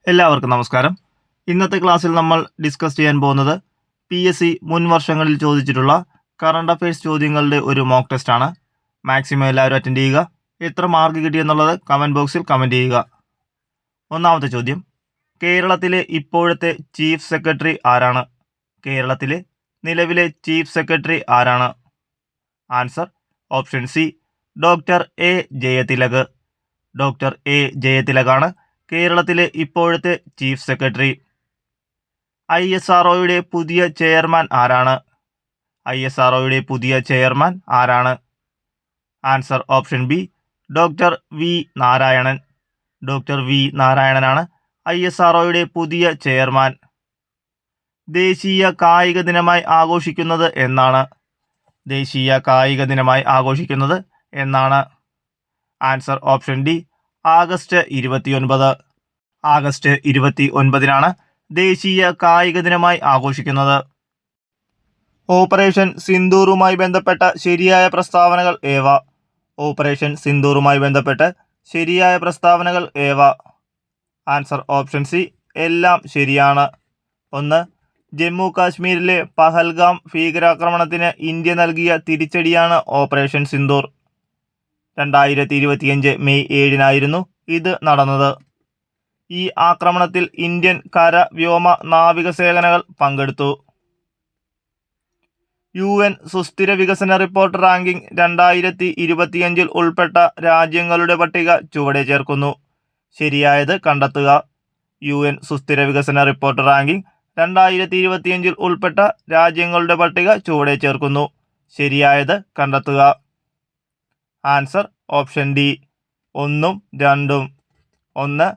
എല്ലാവർക്കും നമസ്കാരം. ഇന്നത്തെ ക്ലാസ്സിൽ നമ്മൾ ഡിസ്കസ് ചെയ്യാൻ പോകുന്നത് PSC മുൻ വർഷങ്ങളിൽ ചോദിച്ചിട്ടുള്ള കറണ്ട് അഫയേഴ്സ് ചോദ്യങ്ങളുടെ ഒരു മോക്ക് ടെസ്റ്റ് ആണ്. മാക്സിമം എല്ലാവരും അറ്റൻഡ് ചെയ്യുക. എത്ര മാർക്ക് കിട്ടിയെന്നുള്ളത് കമൻറ്റ് ബോക്സിൽ കമൻറ്റ് ചെയ്യുക. ഒന്നാമത്തെ ചോദ്യം, കേരളത്തിലെ ഇപ്പോഴത്തെ ചീഫ് സെക്രട്ടറി ആരാണ്? കേരളത്തിലെ നിലവിലെ ചീഫ് സെക്രട്ടറി ആരാണ്? Answer option C doctor A Jayathilak. Doctor A ജയതിലകാണ് കേരളത്തിലെ ഇപ്പോഴത്തെ ചീഫ് സെക്രട്ടറി. ISROയുടെ പുതിയ ചെയർമാൻ ആരാണ്? ISROയുടെ പുതിയ ചെയർമാൻ ആരാണ്? Answer option B doctor V Narayanan. Doctor V നാരായണനാണ് ISROയുടെ പുതിയ ചെയർമാൻ. ദേശീയ കായിക ദിനമായി ആഘോഷിക്കുന്നത് എന്നാണ്? ദേശീയ കായിക ദിനമായി ആഘോഷിക്കുന്നത് എന്നാണ്? Answer option D August 29. August 29-നാണ് ദേശീയ കായിക ദിനമായി ആഘോഷിക്കുന്നത്. ഓപ്പറേഷൻ സിന്ദൂറുമായി ബന്ധപ്പെട്ട ശരിയായ പ്രസ്താവനകൾ ഏവ? ഓപ്പറേഷൻ സിന്ദൂറുമായി ബന്ധപ്പെട്ട് ശരിയായ പ്രസ്താവനകൾ ഏവ? ആൻസർ ഓപ്ഷൻ സി എല്ലാം ശരിയാണ്. 1. ജമ്മു കാശ്മീരിലെ പഹൽഗാം ഭീകരാക്രമണത്തിന് ഇന്ത്യ നൽകിയ തിരിച്ചടിയാണ് ഓപ്പറേഷൻ സിന്ദൂർ. 2025 മെയ് 7-നായിരുന്നു ഇത് നടന്നത്. ഈ ആക്രമണത്തിൽ ഇന്ത്യൻ കര, വ്യോമ, നാവികസേനകൾ പങ്കെടുത്തു. UN സുസ്ഥിര വികസന റിപ്പോർട്ട് റാങ്കിംഗ് 2025 ഉൾപ്പെട്ട രാജ്യങ്ങളുടെ പട്ടിക ചുവടെ ചേർക്കുന്നു. ശരിയായത് കണ്ടെത്തുക. UN സുസ്ഥിര വികസന റിപ്പോർട്ട് റാങ്കിംഗ് 2025 ഉൾപ്പെട്ട രാജ്യങ്ങളുടെ പട്ടിക ചുവടെ ചേർക്കുന്നു. ശരിയായത് കണ്ടെത്തുക. ആൻസർ ഓപ്ഷൻ ഡി 1ഉം 2ഉം. 1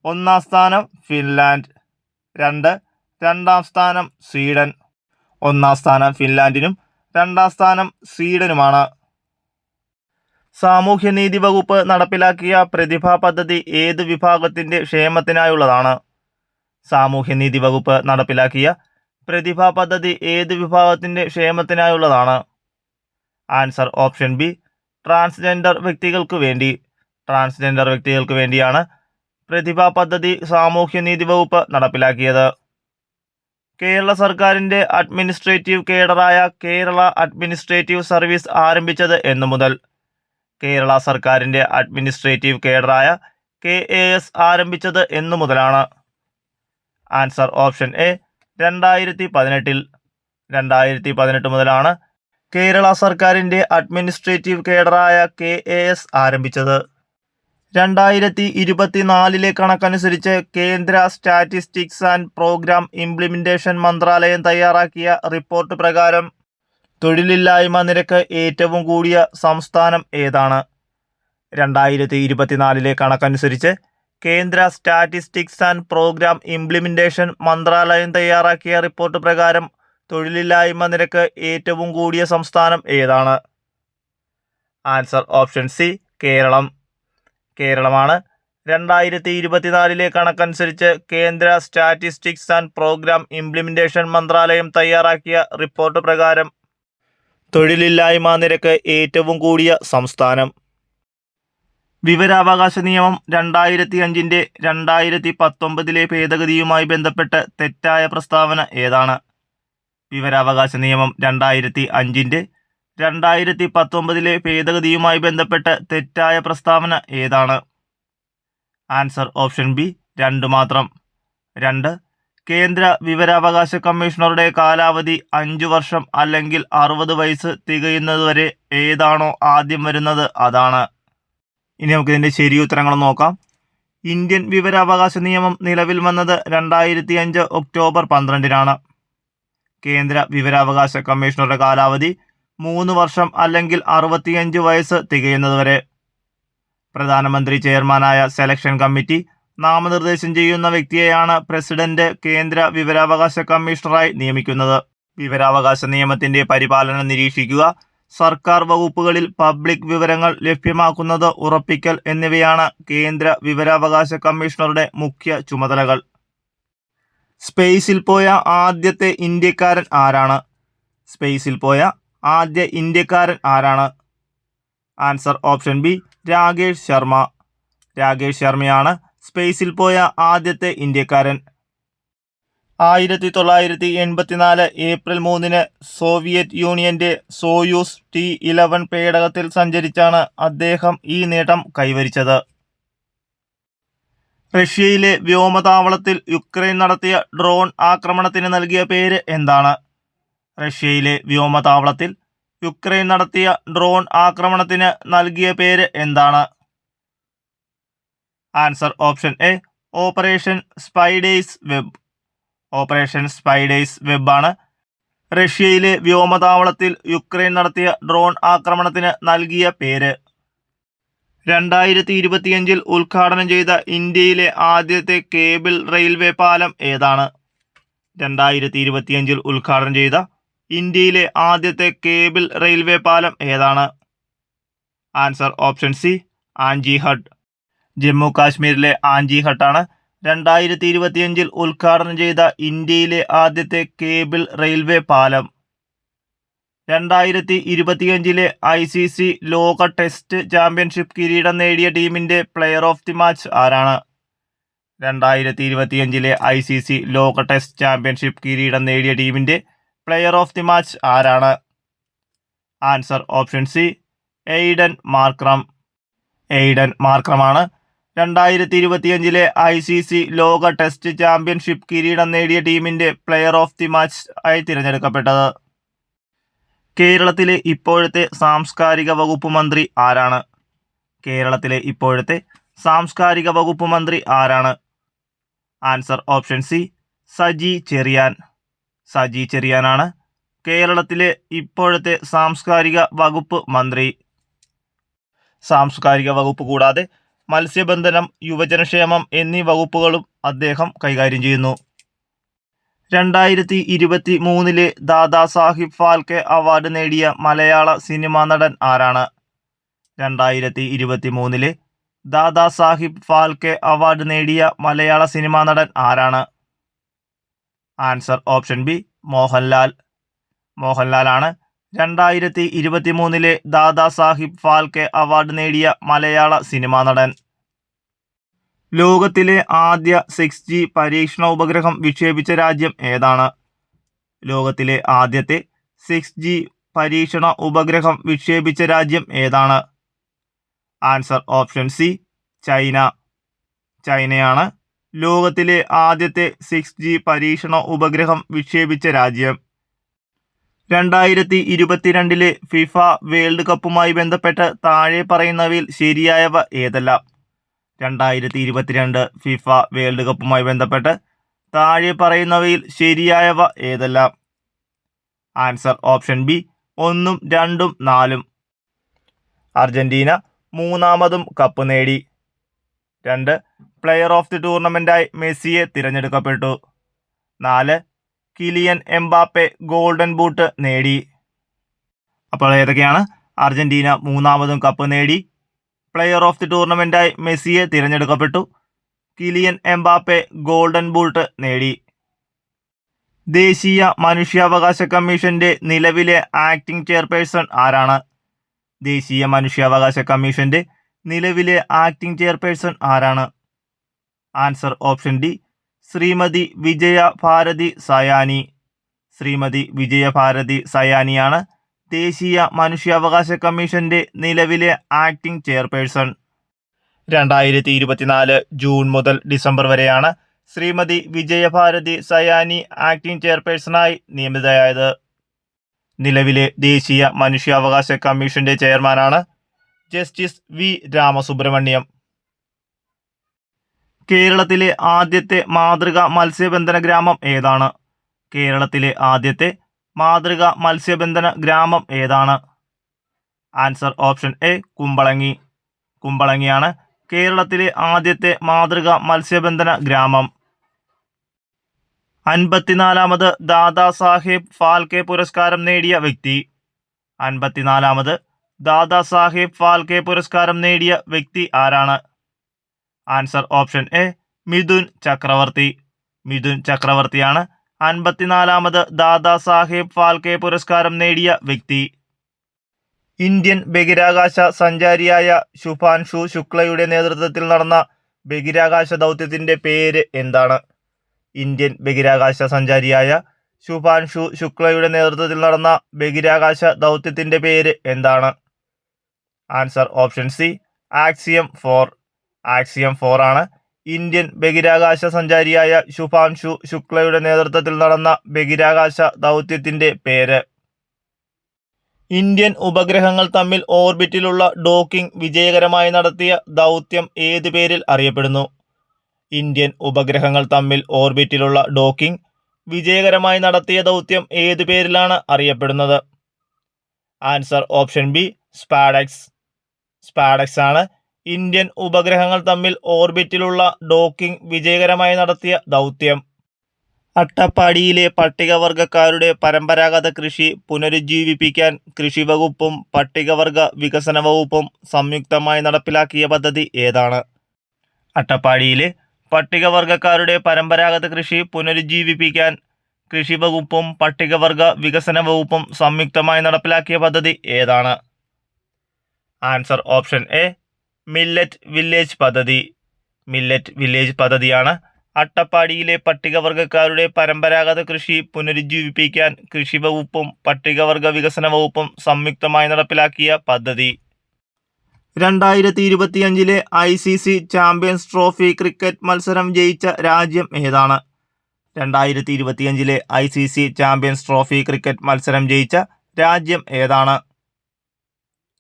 ഒന്നാം സ്ഥാനം ഫിൻലാൻഡ്. 2 രണ്ടാം സ്ഥാനം സ്വീഡൻ. ഒന്നാം സ്ഥാനം ഫിൻലാൻഡിനും രണ്ടാം സ്ഥാനം സ്വീഡനുമാണ്. സാമൂഹ്യനീതി വകുപ്പ് നടപ്പിലാക്കിയ പ്രതിഭാ പദ്ധതി ഏത് വിഭാഗത്തിൻ്റെ ക്ഷേമത്തിനായുള്ളതാണ്? സാമൂഹ്യനീതി വകുപ്പ് നടപ്പിലാക്കിയ പ്രതിഭാ പദ്ധതി ഏത് വിഭാഗത്തിൻ്റെ ക്ഷേമത്തിനായുള്ളതാണ്? ആൻസർ ഓപ്ഷൻ ബി ട്രാൻസ്ജെൻഡർ വ്യക്തികൾക്ക് വേണ്ടി. ട്രാൻസ്ജെൻഡർ വ്യക്തികൾക്ക് വേണ്ടിയാണ് പ്രതിഭാ പദ്ധതി സാമൂഹ്യനീതി വകുപ്പ് നടപ്പിലാക്കിയത്. കേരള സർക്കാരിൻ്റെ അഡ്മിനിസ്ട്രേറ്റീവ് കേഡറായ കേരള അഡ്മിനിസ്ട്രേറ്റീവ് സർവീസ് ആരംഭിച്ചത് എന്നു മുതൽ? കേരള സർക്കാരിൻ്റെ അഡ്മിനിസ്ട്രേറ്റീവ് കേഡറായ KAS ആരംഭിച്ചത് എന്നു മുതലാണ്? Answer option A 2018. 2018 മുതലാണ് കേരള സർക്കാരിൻ്റെ അഡ്മിനിസ്ട്രേറ്റീവ് കേഡറായ KAS ആരംഭിച്ചത്. 2024 കണക്കനുസരിച്ച് കേന്ദ്ര സ്റ്റാറ്റിസ്റ്റിക്സ് ആൻഡ് പ്രോഗ്രാം ഇംപ്ലിമെൻറ്റേഷൻ മന്ത്രാലയം തയ്യാറാക്കിയ റിപ്പോർട്ട് പ്രകാരം തൊഴിലില്ലായ്മ നിരക്ക് ഏറ്റവും കൂടിയ സംസ്ഥാനം ഏതാണ്? 2024 കണക്കനുസരിച്ച് കേന്ദ്ര സ്റ്റാറ്റിസ്റ്റിക്സ് ആൻഡ് പ്രോഗ്രാം ഇംപ്ലിമെൻറ്റേഷൻ മന്ത്രാലയം തയ്യാറാക്കിയ റിപ്പോർട്ട് പ്രകാരം തൊഴിലില്ലായ്മ നിരക്ക് ഏറ്റവും കൂടിയ സംസ്ഥാനം ഏതാണ്? Answer option C Keralam. കേരളമാണ് 2024 കണക്കനുസരിച്ച് കേന്ദ്ര സ്റ്റാറ്റിസ്റ്റിക്സ് ആൻഡ് പ്രോഗ്രാം ഇംപ്ലിമെൻറ്റേഷൻ മന്ത്രാലയം തയ്യാറാക്കിയ റിപ്പോർട്ട് പ്രകാരം തൊഴിലില്ലായ്മ നിരക്ക് ഏറ്റവും കൂടിയ സംസ്ഥാനം. വിവരാവകാശ നിയമം 2005-ന്റെ 2019 ഭേദഗതിയുമായി ബന്ധപ്പെട്ട് തെറ്റായ പ്രസ്താവന ഏതാണ്? വിവരാവകാശ നിയമം 2005-ന്റെ 2019 ഭേദഗതിയുമായി ബന്ധപ്പെട്ട് തെറ്റായ പ്രസ്താവന ഏതാണ്? ആൻസർ ഓപ്ഷൻ ബി 2 മാത്രം. 2 കേന്ദ്ര വിവരാവകാശ കമ്മീഷണറുടെ കാലാവധി 5 വർഷം അല്ലെങ്കിൽ 60 വയസ്സ് തികയുന്നതുവരെ ഏതാണോ ആദ്യം വരുന്നത് അതാണ്. ഇനി നമുക്ക് ഇതിൻ്റെ ശരിയുത്തരങ്ങൾ നോക്കാം. ഇന്ത്യൻ വിവരാവകാശ നിയമം നിലവിൽ വന്നത് 2005 ഒക്ടോബർ 12-നാണ്. കേന്ദ്ര വിവരാവകാശ കമ്മീഷണറുടെ കാലാവധി 3 വർഷം അല്ലെങ്കിൽ 65 വയസ്സ് തികയുന്നതുവരെ. പ്രധാനമന്ത്രി ചെയർമാനായ സെലക്ഷൻ കമ്മിറ്റി നാമനിർദ്ദേശം ചെയ്യുന്ന വ്യക്തിയെയാണ് പ്രസിഡന്റ് കേന്ദ്ര വിവരാവകാശ കമ്മീഷണറായി നിയമിക്കുന്നത്. വിവരാവകാശ നിയമത്തിന്റെ പരിപാലനം നിരീക്ഷിക്കുക, സർക്കാർ വകുപ്പുകളിൽ പബ്ലിക് വിവരങ്ങൾ ലഭ്യമാക്കുന്നത് ഉറപ്പിക്കൽ എന്നിവയാണ് കേന്ദ്ര വിവരാവകാശ കമ്മീഷണറുടെ മുഖ്യ ചുമതലകൾ. സ്പേസിൽ പോയ ആദ്യത്തെ ഇന്ത്യക്കാരൻ ആരാണ്? സ്പേസിൽ പോയ ആദ്യ ഇന്ത്യക്കാരൻ ആരാണ്? Answer option B Rakesh Sharma. Rakesh ശർമ്മയാണ് സ്പേസിൽ പോയ ആദ്യത്തെ ഇന്ത്യക്കാരൻ. 1984 ഏപ്രിൽ 3 സോവിയറ്റ് യൂണിയന്റെ സോയൂസ് T-11 പേടകത്തിൽ സഞ്ചരിച്ചാണ് അദ്ദേഹം ഈ നേട്ടം കൈവരിച്ചത്. റഷ്യയിലെ വ്യോമതാവളത്തിൽ യുക്രൈൻ നടത്തിയ ഡ്രോൺ ആക്രമണത്തിന് നൽകിയ പേര് എന്താണ്? റഷ്യയിലെ വ്യോമതാവളത്തിൽ യുക്രൈൻ നടത്തിയ ഡ്രോൺ ആക്രമണത്തിന് നൽകിയ പേര് എന്താണ്? Answer option A operation spiders web. Operation spiders web ആണ് റഷ്യയിലെ വ്യോമതാവളത്തിൽ യുക്രൈൻ നടത്തിയ ഡ്രോൺ ആക്രമണത്തിന് നൽകിയ പേര്. 2025 ഉദ്ഘാടനം ചെയ്ത ഇന്ത്യയിലെ ആദ്യത്തെ കേബിൾ റെയിൽവേ പാലം ഏതാണ്? 2025 ഉദ്ഘാടനം ചെയ്ത ഇന്ത്യയിലെ ആദ്യത്തെ കേബിൾ റെയിൽവേ പാലം ഏതാണ്? Answer option C Anjikhad. Jammu കാശ്മീരിലെ ആൻജിഹട്ടാണ് 2025 ഉദ്ഘാടനം ചെയ്ത ഇന്ത്യയിലെ ആദ്യത്തെ കേബിൾ റെയിൽവേ പാലം. 2025 ICC ലോക ടെസ്റ്റ് ചാമ്പ്യൻഷിപ്പ് കിരീടം നേടിയ ടീമിന്റെ പ്ലെയർ ഓഫ് ദി മാച്ച് ആരാണ്? 2025 ICC ലോക ടെസ്റ്റ് ചാമ്പ്യൻഷിപ്പ് കിരീടം നേടിയ ടീമിന്റെ പ്ലെയർ ഓഫ് ദി മാച്ച് ആരാണ്? Answer option C Aiden Markram. Aiden മാർക്രമാണ് 2025 ICC ലോക ടെസ്റ്റ് ചാമ്പ്യൻഷിപ്പ് കിരീടം നേടിയ ടീമിന്റെ പ്ലെയർ ഓഫ് ദി മാച്ച് ആയി തിരഞ്ഞെടുക്കപ്പെട്ടത്. കേരളത്തിലെ ഇപ്പോഴത്തെ സാംസ്കാരിക വകുപ്പ് മന്ത്രി ആരാണ്? കേരളത്തിലെ ഇപ്പോഴത്തെ സാംസ്കാരിക വകുപ്പ് മന്ത്രി ആരാണ്? Answer option C Saji Cherian. Saji ചെറിയാനാണ് കേരളത്തിലെ ഇപ്പോഴത്തെ സാംസ്കാരിക വകുപ്പ് മന്ത്രി. സാംസ്കാരിക വകുപ്പ് കൂടാതെ മത്സ്യബന്ധനം, യുവജനക്ഷേമം എന്നീ വകുപ്പുകളും അദ്ദേഹം കൈകാര്യം ചെയ്യുന്നു. 2023 ദാദാസാഹിബ് ഫാൽക്കെ അവാർഡ് നേടിയ മലയാള സിനിമാ നടൻ ആരാണ്? 2023 ദാദാസാഹിബ് ഫാൽക്കെ അവാർഡ് നേടിയ മലയാള സിനിമാ നടൻ ആരാണ്? Answer option B Mohanlal. മോഹൻലാലാണ് 2023 ദാദാസാഹിബ് ഫാൽക്കെ അവാർഡ് നേടിയ മലയാള സിനിമാ നടൻ. ലോകത്തിലെ ആദ്യ 6G പരീക്ഷണ ഉപഗ്രഹം വിക്ഷേപിച്ച രാജ്യം ഏതാണ്? ലോകത്തിലെ ആദ്യത്തെ 6G പരീക്ഷണ ഉപഗ്രഹം വിക്ഷേപിച്ച രാജ്യം ഏതാണ്? Answer option C China. ചൈനയാണ് ലോകത്തിലെ ആദ്യത്തെ 6G പരീക്ഷണ ഉപഗ്രഹം വിക്ഷേപിച്ച രാജ്യം. 2022 ഫിഫ വേൾഡ് കപ്പുമായി ബന്ധപ്പെട്ട് താഴെ പറയുന്നവയിൽ ശരിയായവ ഏതെല്ലാം? 2022 ഫിഫ വേൾഡ് കപ്പുമായി ബന്ധപ്പെട്ട് താഴെ പറയുന്നവയിൽ ശരിയായവ ഏതെല്ലാം? Answer option B 1, 2, 4. അർജന്റീന 3ാമതും കപ്പ് നേടി. 2 പ്ലെയർ ഓഫ് ദി ടൂർണമെന്റായി മെസ്സിയെ തിരഞ്ഞെടുക്കപ്പെട്ടു. 4 കിലിയൻ എംബാപ്പെ ഗോൾഡൻ ബൂട്ട് നേടി. അപ്പോൾ ഏതൊക്കെയാണ്? അർജന്റീന 3ാമതും കപ്പ് നേടി, പ്ലെയർ ഓഫ് ദി ടൂർണമെന്റായി മെസ്സിയെ തിരഞ്ഞെടുക്കപ്പെട്ടു, കിലിയൻ എംബാപ്പെ ഗോൾഡൻ ബൂട്ട് നേടി. ദേശീയ മനുഷ്യാവകാശ കമ്മീഷന്റെ നിലവിലെ ആക്ടിംഗ് ചെയർപേഴ്സൺ ആരാണ്? ദേശീയ മനുഷ്യാവകാശ കമ്മീഷന്റെ നിലവിലെ ആക്ടിംഗ് ചെയർപേഴ്സൺ ആരാണ്? ആൻസർ ഓപ്ഷൻ ഡി ശ്രീമതി വിജയ ഭാരതി സയാനി. ശ്രീമതി വിജയ ഭാരതി സയാനിയാണ് ദേശീയ മനുഷ്യാവകാശ കമ്മീഷന്റെ നിലവിലെ ആക്ടിംഗ് ചെയർപേഴ്സൺ. 2024 ജൂൺ മുതൽ ഡിസംബർ വരെയാണ് ശ്രീമതി വിജയഭാരതി സയാനി ആക്ടിംഗ് ചെയർപേഴ്സണായി നിയമിതയായത്. നിലവിലെ ദേശീയ മനുഷ്യാവകാശ കമ്മീഷന്റെ ചെയർമാനാണ് ജസ്റ്റിസ് വി രാമസുബ്രഹ്മണ്യം. കേരളത്തിലെ ആദ്യത്തെ മാതൃകാ മത്സ്യബന്ധന ഗ്രാമം ഏതാണ്? കേരളത്തിലെ ആദ്യത്തെ മാതൃകാ മത്സ്യബന്ധന ഗ്രാമം ഏതാണ്? Answer option A Kumbalangi. കുമ്പളങ്ങിയാണ് കേരളത്തിലെ ആദ്യത്തെ മാതൃകാ മത്സ്യബന്ധന ഗ്രാമം. 54ാമത് ദാദാസാഹേബ് ഫാൽക്കെ പുരസ്കാരം നേടിയ വ്യക്തി. 54ാമത് ദാദാസാഹേബ് ഫാൽക്കെ പുരസ്കാരം നേടിയ വ്യക്തി ആരാണ്? ആൻസർ ഓപ്ഷൻ എ മിഥുൻ ചക്രവർത്തി. മിഥുൻ ചക്രവർത്തിയാണ് 54ാമത് ദാദാസാഹേബ് ഫാൽക്കെ പുരസ്കാരം നേടിയ വ്യക്തി. ഇന്ത്യൻ ബഹിരാകാശ സഞ്ചാരിയായ ശുഭാൻഷു ശുക്ലയുടെ നേതൃത്വത്തിൽ നടന്ന ബഹിരാകാശ ദൗത്യത്തിന്റെ പേര് എന്താണ്? ഇന്ത്യൻ ബഹിരാകാശ സഞ്ചാരിയായ ശുഭാൻഷു ശുക്ലയുടെ നേതൃത്വത്തിൽ നടന്ന ബഹിരാകാശ ദൗത്യത്തിന്റെ പേര് എന്താണ്? Answer option C, axiom 4. Axiom 4 ആണ് ഇന്ത്യൻ ബഹിരാകാശ സഞ്ചാരിയായ ശുഭാൻഷു ശുക്ലയുടെ നേതൃത്വത്തിൽ നടന്ന ബഹിരാകാശ ദൗത്യത്തിന്റെ പേര്. ഇന്ത്യൻ ഉപഗ്രഹങ്ങൾ തമ്മിൽ ഓർബിറ്റിലുള്ള ഡോക്കിംഗ് വിജയകരമായി നടത്തിയ ദൗത്യം ഏത് പേരിൽ അറിയപ്പെടുന്നു? ഇന്ത്യൻ ഉപഗ്രഹങ്ങൾ തമ്മിൽ ഓർബിറ്റിലുള്ള ഡോക്കിംഗ് വിജയകരമായി നടത്തിയ ദൗത്യം ഏതു പേരിലാണ് അറിയപ്പെടുന്നത്? Answer option B, SpaDeX. SpaDeX ആണ് ഇന്ത്യൻ ഉപഗ്രഹങ്ങൾ തമ്മിൽ ഓർബിറ്റിലുള്ള ഡോക്കിംഗ് വിജയകരമായി നടത്തിയ ദൗത്യം. അട്ടപ്പാടിയിലെ പട്ടികവർഗക്കാരുടെ പരമ്പരാഗത കൃഷി പുനരുജ്ജീവിപ്പിക്കാൻ കൃഷിവകുപ്പും പട്ടികവർഗ വികസന വകുപ്പും സംയുക്തമായി നടപ്പിലാക്കിയ പദ്ധതി ഏതാണ്? അട്ടപ്പാടിയിലെ പട്ടികവർഗക്കാരുടെ പരമ്പരാഗത കൃഷി പുനരുജ്ജീവിപ്പിക്കാൻ കൃഷിവകുപ്പും പട്ടികവർഗ വികസന വകുപ്പും സംയുക്തമായി നടപ്പിലാക്കിയ പദ്ധതി ഏതാണ്? Answer option A, millet village പദ്ധതി. മില്ലറ്റ് വില്ലേജ് പദ്ധതിയാണ് അട്ടപ്പാടിയിലെ പട്ടികവർഗക്കാരുടെ പരമ്പരാഗത കൃഷി പുനരുജ്ജീവിപ്പിക്കാൻ കൃഷിവകുപ്പും പട്ടികവർഗ വികസന വകുപ്പും സംയുക്തമായി നടപ്പിലാക്കിയ പദ്ധതി. 2025 ICC ചാമ്പ്യൻസ് ട്രോഫി ക്രിക്കറ്റ് മത്സരം ജയിച്ച രാജ്യം ഏതാണ്? 2025 ICC ചാമ്പ്യൻസ് ട്രോഫി ക്രിക്കറ്റ് മത്സരം ജയിച്ച രാജ്യം ഏതാണ്?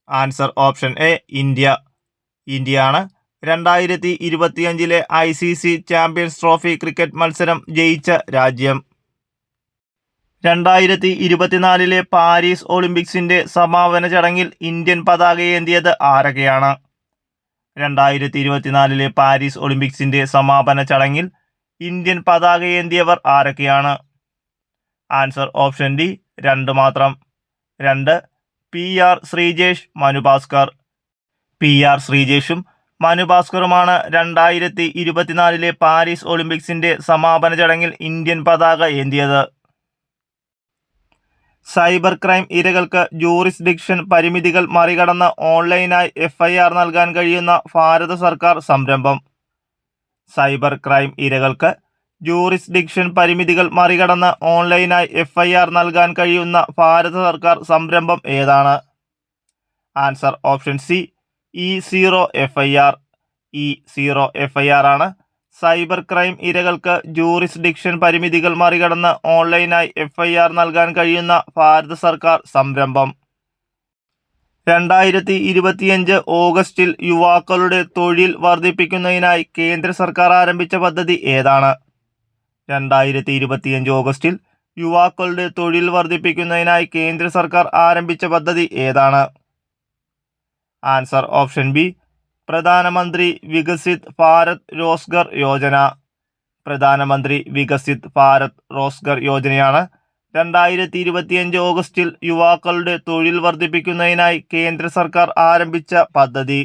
Answer option A, India. ഇന്ത്യയാണ് 2025 ICC ചാമ്പ്യൻസ് ട്രോഫി ക്രിക്കറ്റ് മത്സരം ജയിച്ച രാജ്യം. 2024 പാരീസ് ഒളിമ്പിക്സിന്റെ സമാപന ചടങ്ങിൽ ഇന്ത്യൻ പതാകയേന്തിയത് ആരൊക്കെയാണ്? 2024 പാരീസ് ഒളിമ്പിക്സിന്റെ സമാപന ചടങ്ങിൽ ഇന്ത്യൻ പതാകയേന്തിയവർ ആരൊക്കെയാണ്? ആൻസർ ഓപ്ഷൻ ഡി, 2 മാത്രം. 2 PR ശ്രീജേഷ്, മനു ഭാസ്കർ. PR ശ്രീജേഷും മനു ഭാസ്കറുമാണ് 2024 പാരീസ് ഒളിമ്പിക്സിന്റെ സമാപന ചടങ്ങിൽ ഇന്ത്യൻ പതാക ഏന്തിയത്. സൈബർ ക്രൈം ഇരകൾക്ക് ജൂറിസ്ഡിക്ഷൻ പരിമിതികൾ മറികടന്ന് ഓൺലൈനായി FIR നൽകാൻ കഴിയുന്ന ഭാരത സർക്കാർ സംരംഭം. സൈബർ ക്രൈം ഇരകൾക്ക് ജൂറിസ്ഡിക്ഷൻ പരിമിതികൾ മറികടന്ന് ഓൺലൈനായി FIR നൽകാൻ കഴിയുന്ന ഭാരത സർക്കാർ സംരംഭം ഏതാണ്? Answer option C, E0FIR. E0FIR ആണ് സൈബർ ക്രൈം ഇരകൾക്ക് ജൂറിസ്ഡിക്ഷൻ പരിമിതികൾ മറികടന്ന് ഓൺലൈനായി FIR നൽകാൻ കഴിയുന്ന ഭാരത സർക്കാർ സംരംഭം. 2025 ഓഗസ്റ്റിൽ യുവാക്കളുടെ തൊഴിൽ വർദ്ധിപ്പിക്കുന്നതിനായി കേന്ദ്ര സർക്കാർ ആരംഭിച്ച പദ്ധതി ഏതാണ്? 2025 ഓഗസ്റ്റിൽ യുവാക്കളുടെ തൊഴിൽ വർദ്ധിപ്പിക്കുന്നതിനായി കേന്ദ്ര സർക്കാർ ആരംഭിച്ച പദ്ധതി ഏതാണ്? ആൻസർ ഓപ്ഷൻ ബി, പ്രധാനമന്ത്രി വികസിത് ഭാരത് റോസ്ഗർ യോജന. പ്രധാനമന്ത്രി വികസിത് ഭാരത് റോസ്ഗർ യോജനയാണ് 2025 ഓഗസ്റ്റിൽ യുവാക്കളുടെ തൊഴിൽ വർദ്ധിപ്പിക്കുന്നതിനായി കേന്ദ്ര സർക്കാർ ആരംഭിച്ച പദ്ധതി.